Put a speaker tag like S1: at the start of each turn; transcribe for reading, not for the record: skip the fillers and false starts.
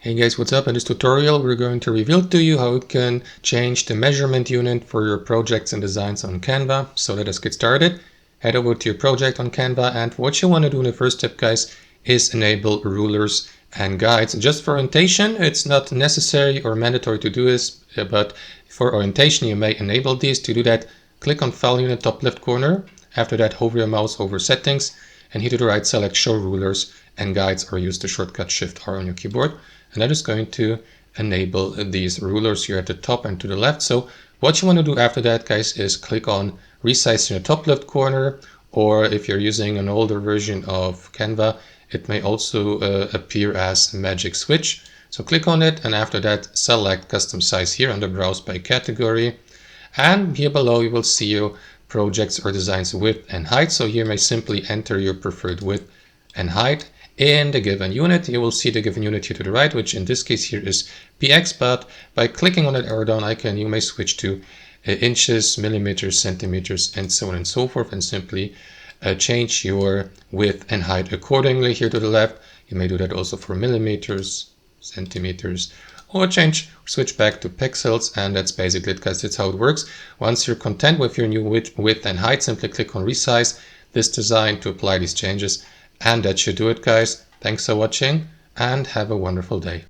S1: Hey guys, what's up? In this tutorial we're going to reveal to you how you can change the measurement unit for your projects and designs on Canva. So let us get started. Head over to your project on Canva, and what you want to do in the first step, guys, is enable rulers and guides. Just for orientation, it's not necessary or mandatory to do this, but for orientation you may enable these. To do that, click on File Unit top left corner. After that, hover your mouse over Settings, and here to the right select Show Rulers and Guides, or use the shortcut Shift R on your keyboard. And that is going to enable these rulers here at the top and to the left. So what you want to do after that, guys, is click on Resize in the top left corner, or if you're using an older version of Canva, it may also appear as Magic Switch. So click on it, and after that select Custom Size here under Browse by Category. And here below you will see your projects or designs width and height. So here you may simply enter your preferred width and height in the given unit. You will see the given unit here to the right, which in this case here is px, but by clicking on that arrow down icon you may switch to inches, millimeters, centimeters, and so on and so forth, and simply change your width and height accordingly. Here to the left you may do that also for millimeters, centimeters, or switch back to pixels, and that's basically it, guys. That's how it works. Once you're content with your new width and height, simply click on Resize this design to apply these changes. And that should do it, guys. Thanks for watching and have a wonderful day.